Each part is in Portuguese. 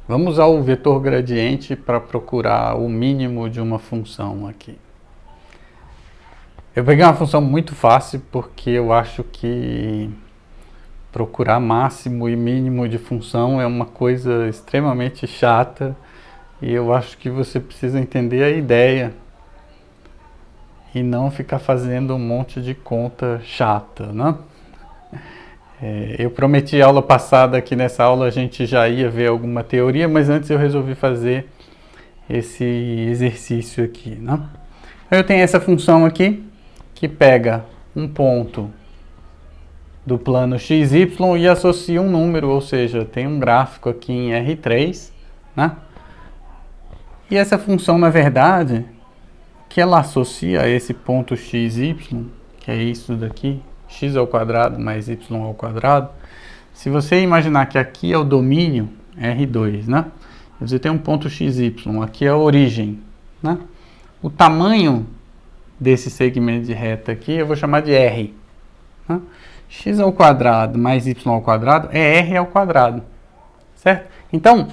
Vamos usar o vetor gradiente para procurar o mínimo de uma função aqui. Eu peguei uma função muito fácil porque eu acho que procurar máximo e mínimo de função é uma coisa extremamente chata e eu acho que você precisa entender a ideia e não ficar fazendo um monte de conta chata, né? Eu prometi aula passada que nessa aula a gente já ia ver alguma teoria, mas antes eu resolvi fazer esse exercício aqui, né? Eu tenho essa função aqui que pega um ponto do plano XY e associa um número, ou seja, tem um gráfico aqui em R3, né? E essa função, na verdade, que ela associa a esse ponto XY, que é isso daqui, x ao quadrado mais y ao quadrado, se você imaginar que aqui é o domínio, R2, né? Você tem um ponto XY, aqui é a origem, né? O tamanho desse segmento de reta aqui eu vou chamar de R, né? X ao quadrado mais y ao quadrado é R ao quadrado, certo? Então,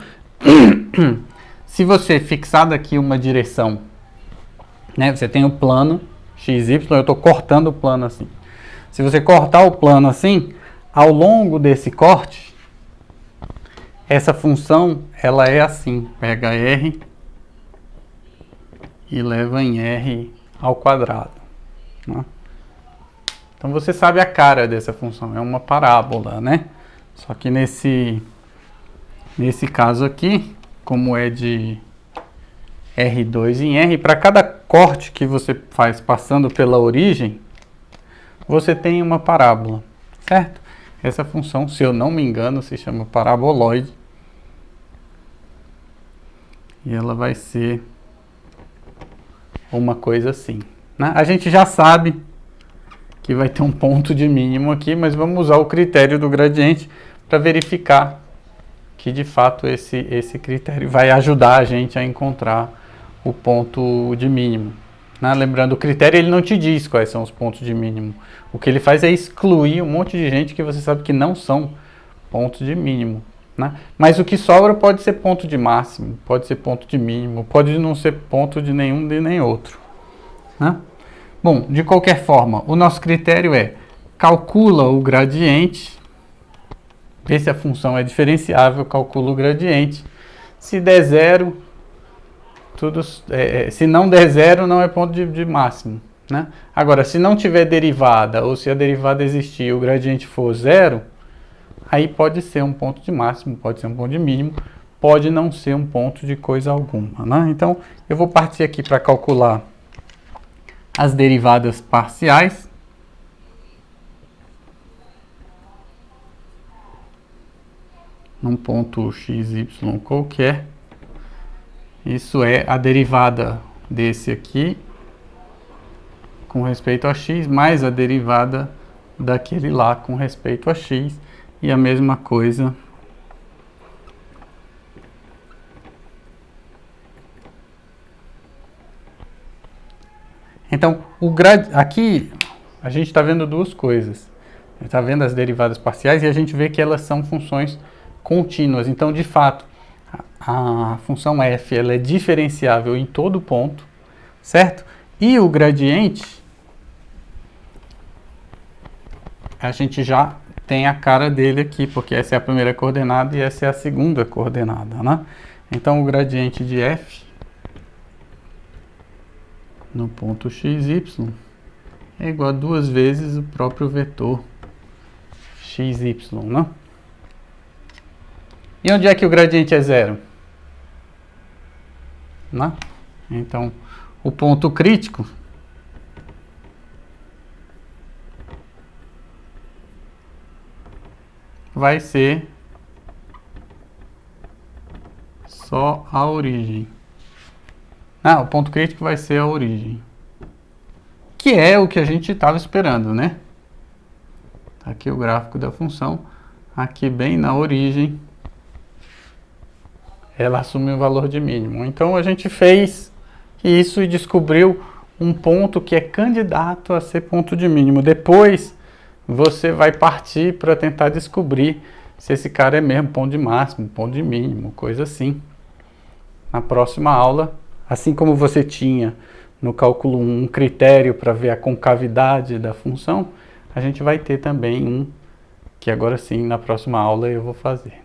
se você fixar daqui uma direção, né, você tem o plano XY, eu estou cortando o plano assim. Se você cortar o plano assim, ao longo desse corte, essa função, ela é assim, pega R e leva em R ao quadrado, né? Então você sabe a cara dessa função, é uma parábola, né? Só que nesse caso aqui, como é de R2 em R, para cada corte que você faz passando pela origem, você tem uma parábola, certo? Essa função, se eu não me engano, se chama paraboloide. E ela vai ser uma coisa assim, né? A gente já sabe que vai ter um ponto de mínimo aqui, mas vamos usar o critério do gradiente para verificar que de fato esse critério vai ajudar a gente a encontrar o ponto de mínimo, né? Lembrando, o critério ele não te diz quais são os pontos de mínimo. O que ele faz é excluir um monte de gente que você sabe que não são pontos de mínimo, né? Mas o que sobra pode ser ponto de máximo, pode ser ponto de mínimo, pode não ser ponto de nenhum de nem outro, né? Bom, de qualquer forma, o nosso critério é calcula o gradiente, vê se a função é diferenciável, calcula o gradiente. Se der zero, se não der zero, não é ponto de máximo, né? Agora, se não tiver derivada, ou se a derivada existir e o gradiente for zero, aí pode ser um ponto de máximo, pode ser um ponto de mínimo, pode não ser um ponto de coisa alguma, né? Então, eu vou partir aqui para calcular as derivadas parciais. Num ponto XY qualquer. Isso é a derivada desse aqui com respeito a x, mais a derivada daquele lá com respeito a x. E a mesma coisa então, aqui a gente está vendo duas coisas. A gente está vendo as derivadas parciais e a gente vê que elas são funções contínuas. Então, de fato, a função f ela é diferenciável em todo ponto, certo? E o gradiente, a gente já tem a cara dele aqui, porque essa é a primeira coordenada e essa é a segunda coordenada, né? Então, o gradiente de f no ponto xy é igual a 2 vezes o próprio vetor xy, né? E onde é que o gradiente é zero? Né? Então, o ponto crítico vai ser só a origem. O ponto crítico vai ser a origem. Que é o que a gente estava esperando, né? Tá aqui o gráfico da função. Aqui bem na origem, ela assume o valor de mínimo. Então a gente fez isso e descobriu um ponto que é candidato a ser ponto de mínimo. Depois você vai partir para tentar descobrir se esse cara é mesmo ponto de máximo, ponto de mínimo, coisa assim. Na próxima aula, assim como você tinha no cálculo 1 um critério para ver a concavidade da função, a gente vai ter também um que agora sim na próxima aula eu vou fazer.